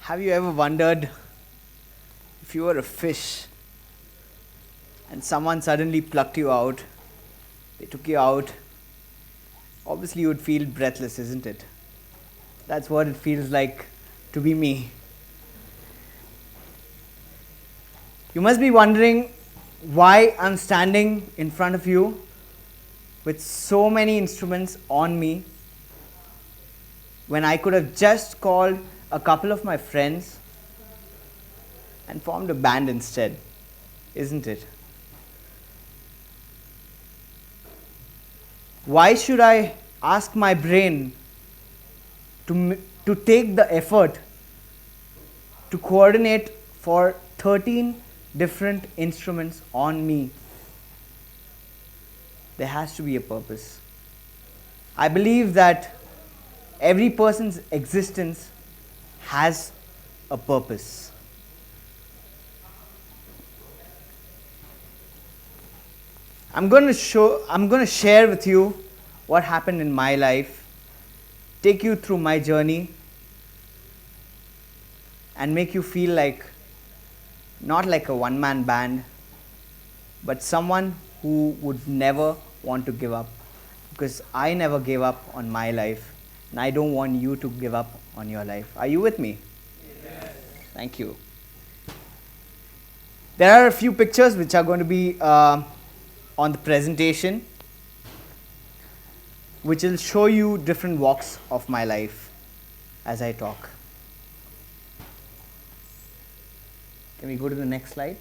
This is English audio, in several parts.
Have you ever wondered if you were a fish and someone suddenly plucked you out, they took you out, obviously you would feel breathless, isn't it? That's what it feels like to be me. You must be wondering why I'm standing in front of you with so many instruments on me when I could have just called a couple of my friends and formed a band instead, isn't it? Why should I ask my brain to take the effort to coordinate for 13 different instruments on me? There has to be a purpose. I believe that every person's existence has a purpose. I'm going to share with you what happened in my life, take you through my journey, and make you feel like not like a one-man band, but someone who would never want to give up, because I never gave up on my life, and I don't want you to give up on your life. Are you with me? Yes. Thank you. There are a few pictures which are going to be on the presentation, which will show you different walks of my life as I talk. Can we go to the next slide?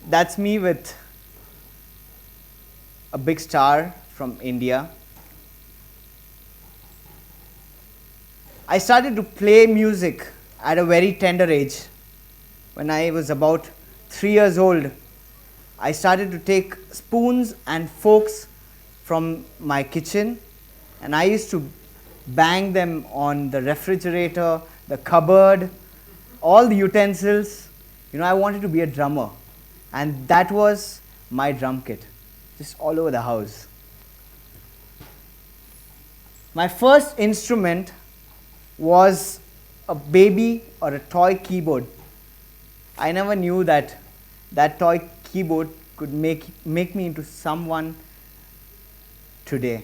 That's me with a big star from India. I started to play music at a very tender age. When I was about 3 years old, I started to take spoons and forks from my kitchen, and I used to bang them on the refrigerator, the cupboard, all the utensils. I wanted to be a drummer, and that was my drum kit, just all over the house. My first instrument was a baby or a toy keyboard. I never knew that toy keyboard could make me into someone today.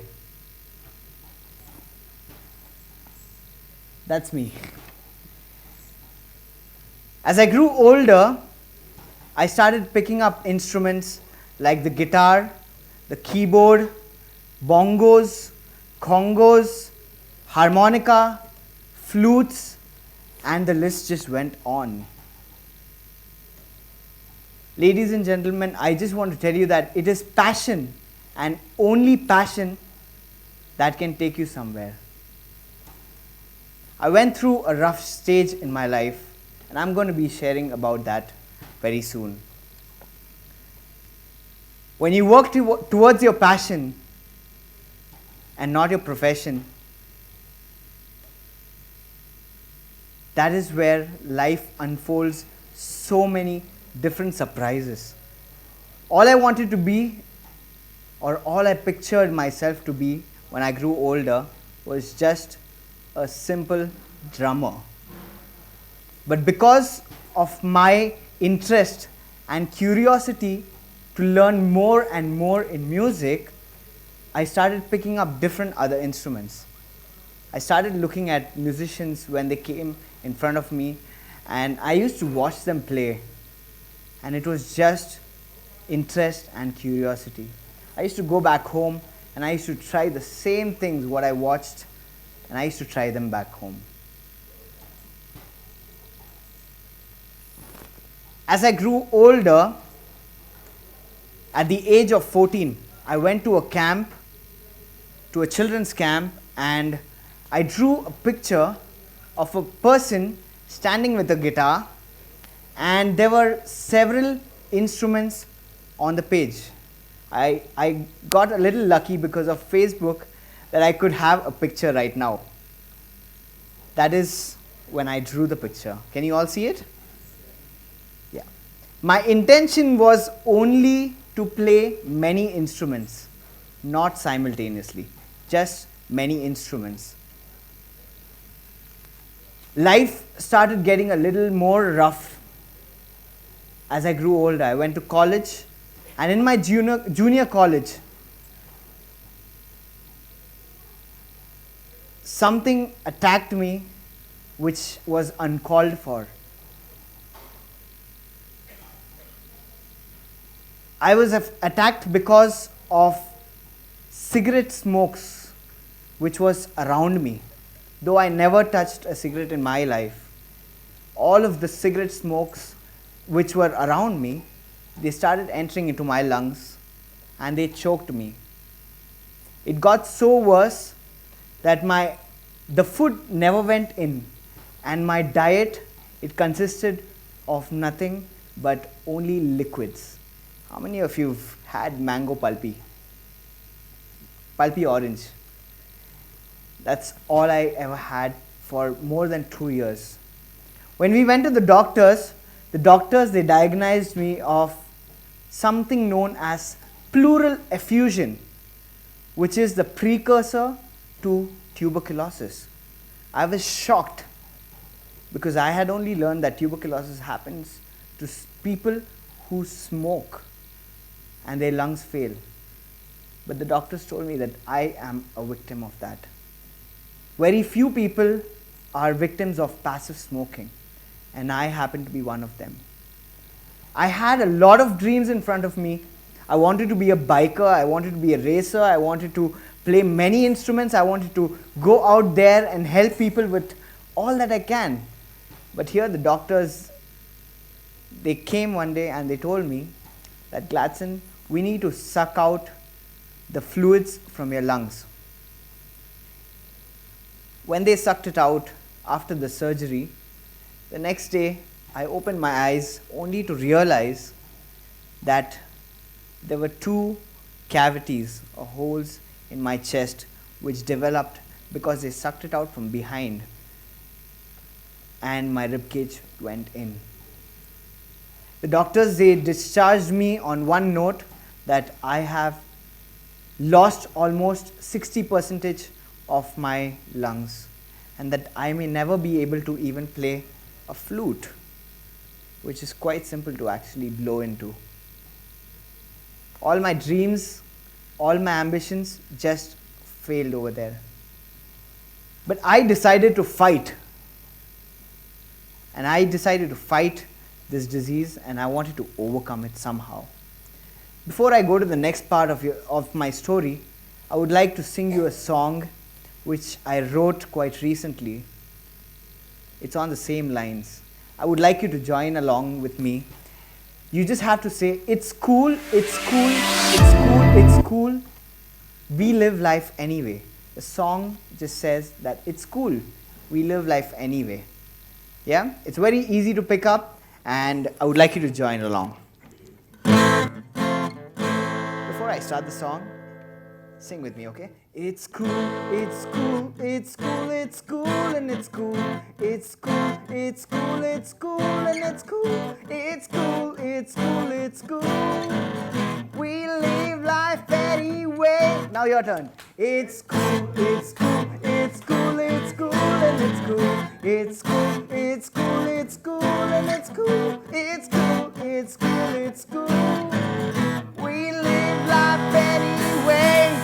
That's me. As I grew older, I started picking up instruments like the guitar, the keyboard, bongos, congos, harmonica, flutes, and the list just went on. Ladies and gentlemen, I just want to tell you that it is passion, and only passion, that can take you somewhere. I went through a rough stage in my life, and I'm going to be sharing about that very soon. When you work towards your passion and not your profession, that is where life unfolds so many different surprises. All I wanted to be, or all I pictured myself to be when I grew older, was just a simple drummer. But because of my interest and curiosity to learn more and more in music, I started picking up different other instruments. I started looking at musicians when they came in front of me, and I used to watch them play. And it was just interest and curiosity. I used to go back home and I used to try the same things what I watched, and I used to try them back home. As I grew older, at the age of 14, I went to a camp, to a children's camp, and I drew a picture of a person standing with a guitar, and there were several instruments on the page. I got a little lucky because of Facebook that I could have a picture right now. That is when I drew the picture. Can you all see it? Yeah. My intention was only to play many instruments, not simultaneously, just many instruments. life started getting a little more rough as I grew older. I went to college, and in my junior college, something attacked me which was uncalled for. I was attacked because of cigarette smokes which was around me. Though I never touched a cigarette in my life, all of the cigarette smokes which were around me, they started entering into my lungs and they choked me. It got so worse that the food never went in, and my diet, it consisted of nothing but only liquids. How many of you have had mango pulpy orange? That's all I ever had for more than 2 years. When we went to the doctors, they diagnosed me of something known as pleural effusion, which is the precursor to tuberculosis. I was shocked because I had only learned that tuberculosis happens to people who smoke and their lungs fail. But the doctors told me that I am a victim of that. Very few people are victims of passive smoking, and I happen to be one of them. I had a lot of dreams in front of me. I wanted to be a biker, I wanted to be a racer, I wanted to play many instruments, I wanted to go out there and help people with all that I can. But here the doctors, they came one day and they told me that, Gladson, we need to suck out the fluids from your lungs. When they sucked it out after the surgery, the next day I opened my eyes only to realize that there were 2 cavities or holes in my chest which developed because they sucked it out from behind, and my ribcage went in. The doctors, they discharged me on one note that I have lost almost 60% of my lungs, and that I may never be able to even play a flute, which is quite simple to actually blow into. All my dreams, all my ambitions just failed over there. But I decided to fight. And I decided to fight this disease, and I wanted to overcome it somehow. Before I go to the next part of my story, I would like to sing you a song which I wrote quite recently. It's on the same lines. I would like you to join along with me. You just have to say, it's cool, it's cool, it's cool, it's cool. We live life anyway. The song just says that it's cool. We live life anyway. Yeah? It's very easy to pick up, and I would like you to join along. Before I start the song, sing with me, okay? It's cool, it's cool, it's cool, it's cool, and it's cool. It's cool, it's cool, it's cool, and it's cool. It's cool, it's cool, it's cool. We live life anyway. Now your turn. It's cool, it's cool, it's cool, it's cool, and it's cool. It's cool, it's cool, it's cool, and it's cool. It's cool, it's cool, it's cool. We live life anyway.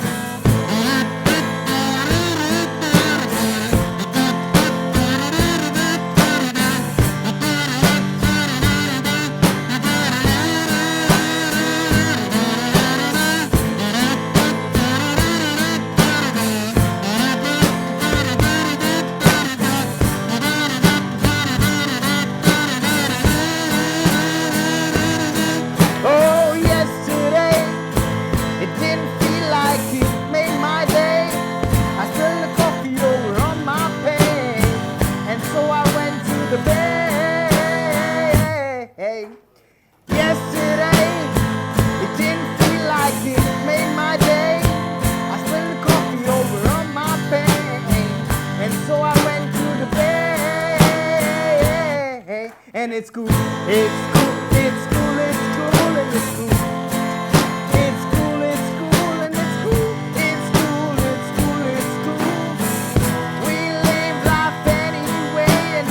And it's cool, it's cool, it's cool, it's cool, and it's cool. It's cool, it's cool, and it's cool. It's cool, it's cool, it's cool. We live life anyway, and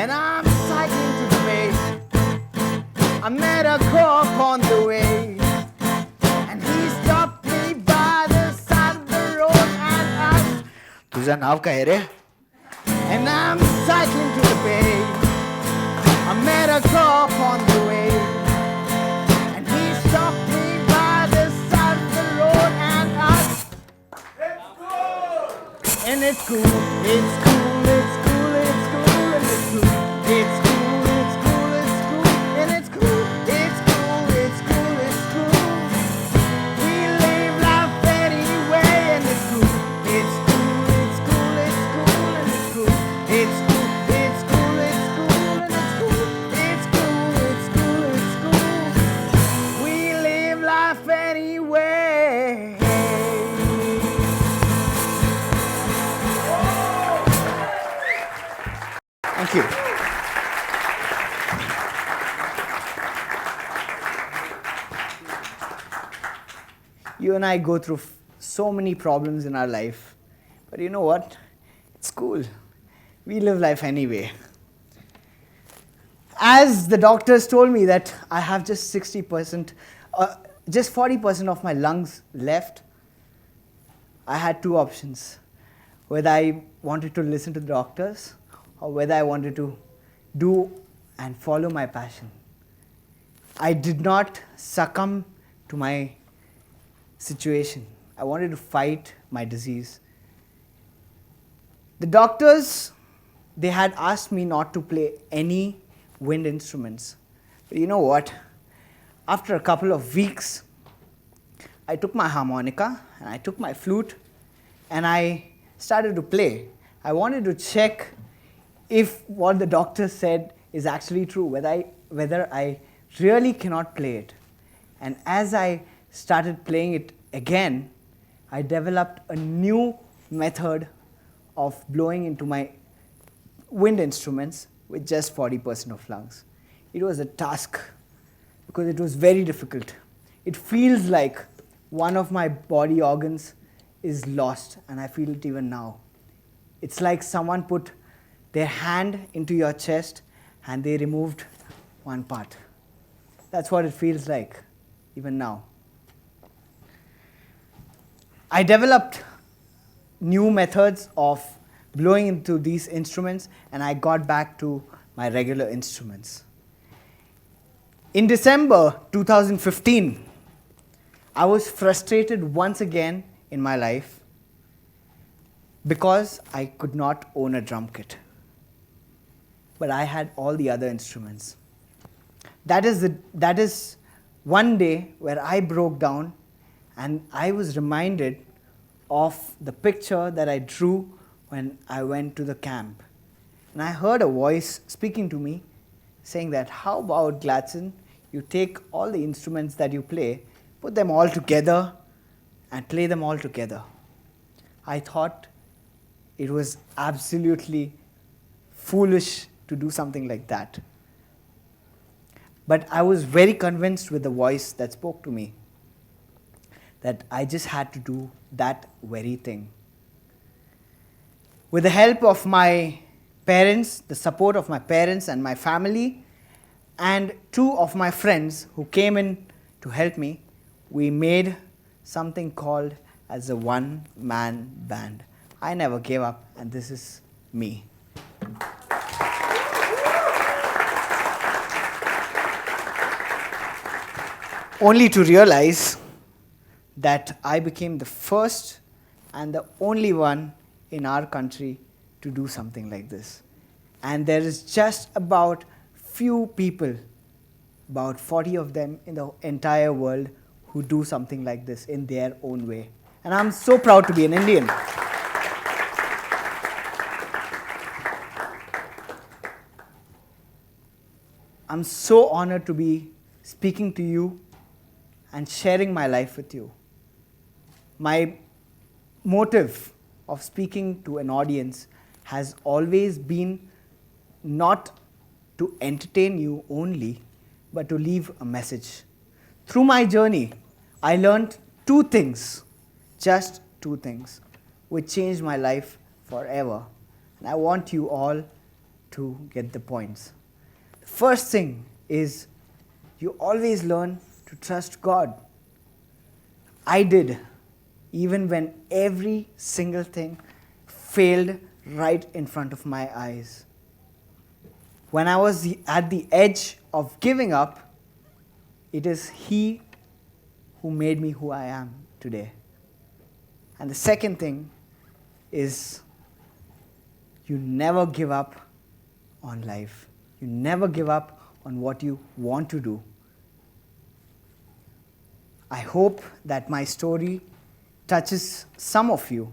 and I'm cycling to the bay. I met a cop on the way, and he stopped me by the side of the road and asked, "तुझं नाव काय आहे रे?" And I'm cycling to the bay. I met a cop on the way, and he stopped me by the side of the road and asked, "Let's go!" And it's cool, it's cool, it's cool, it's cool, and it's cool, it's cool, it's cool, it's cool, and it's cool, it's cool, it's cool, it's cool. We live life anyway, and it's cool, it's cool, it's cool, it's cool, and it's cool, it's cool, it's cool, it's cool, and it's cool, it's cool, it's cool, it's cool. We live life anyway. Thank you. You and I go through so many problems in our life, but you know what? It's cool. We live life anyway. As the doctors told me that I have just 60%, just 40% of my lungs left, I had two options. Whether I wanted to listen to the doctors or whether I wanted to do and follow my passion. I did not succumb to my situation. I wanted to fight my disease. The doctors, they had asked me not to play any wind instruments. But you know what? After a couple of weeks, I took my harmonica and I took my flute and I started to play. I wanted to check if what the doctor said is actually true, whether I really cannot play it. And as I started playing it again, I developed a new method of blowing into my wind instruments with just 40% of lungs. It was a task because it was very difficult. It feels like one of my body organs is lost, and I feel it even now. It's like someone put their hand into your chest and they removed one part. That's what it feels like even now. I developed new methods of blowing into these instruments, and I got back to my regular instruments. In December 2015, I was frustrated once again in my life because I could not own a drum kit. But I had all the other instruments. That is one day where I broke down and I was reminded of the picture that I drew when I went to the camp. And I heard a voice speaking to me saying that, how about Gladson, you take all the instruments that you play, put them all together and play them all together. I thought it was absolutely foolish to do something like that. But I was very convinced with the voice that spoke to me that I just had to do that very thing. With the help of my parents, the support of my parents and my family, and two of my friends who came in to help me, we made something called as a one-man band. I never gave up, and this is me. Only to realize that I became the first and the only one in our country to do something like this. And there is just about few people, about 40 of them in the entire world, who do something like this in their own way. And I'm so proud to be an Indian. I'm so honored to be speaking to you and sharing my life with you. My motive of speaking to an audience has always been not to entertain you only, but to leave a message. Through my journey, I learned two things, just two things, which changed my life forever. And I want you all to get the points. The first thing is you always learn to trust God. I did, even when every single thing failed right in front of my eyes. When I was at the edge of giving up, it is He who made me who I am today. And the second thing is you never give up on life. You never give up on what you want to do. I hope that my story touches some of you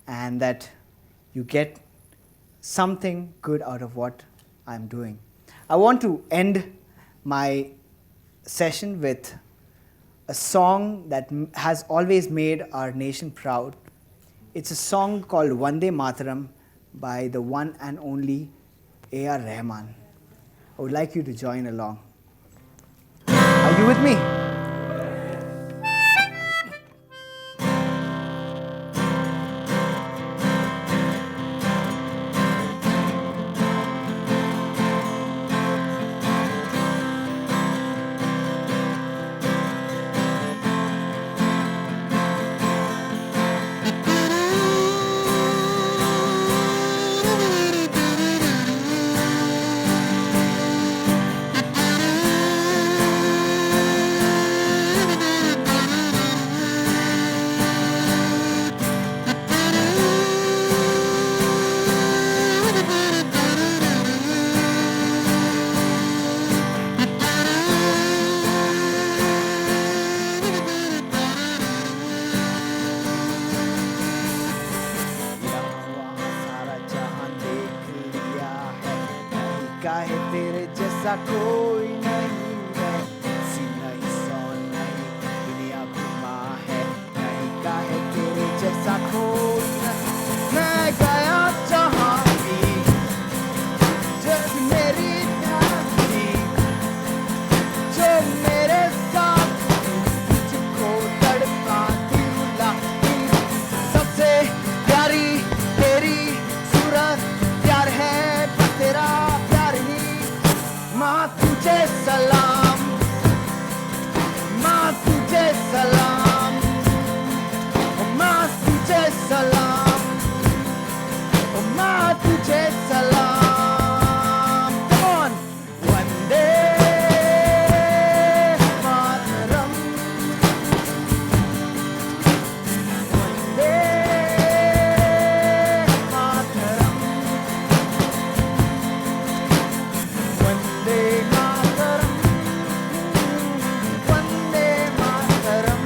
and that you get something good out of what I'm doing. I want to end my session with a song that has always made our nation proud. It's a song called Vande Mataram by the one and only A.R. Rahman. I would like you to join along. Are you with me? काहे तेरे जैसा कोई नहीं है, सीना ही सौ नहीं, दुनिया घुमा है, नहीं काहे तेरे जैसा कोई नहीं। मैं गया जहाँ भी जब मेरी धरती, जो मेरे साथ मुझको तड़पाती रुलाती, सबसे प्यारी तेरी सूरत, प्यार है बस तेरा माँ तुझे सलाम, माँ तुझे सलाम, माँ तुझे सलाम, माँ तुझे सलाम। Come on, Vande Mataram, Vande Mataram, Vande Mataram, Vande Mataram,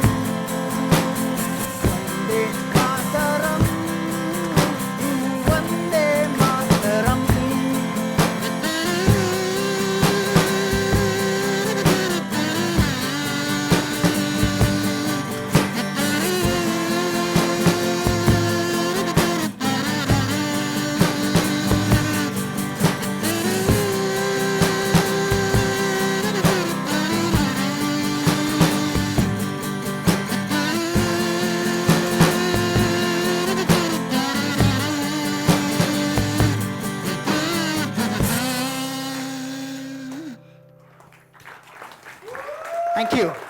Vande Mataram, Vande Mataram. Thank you.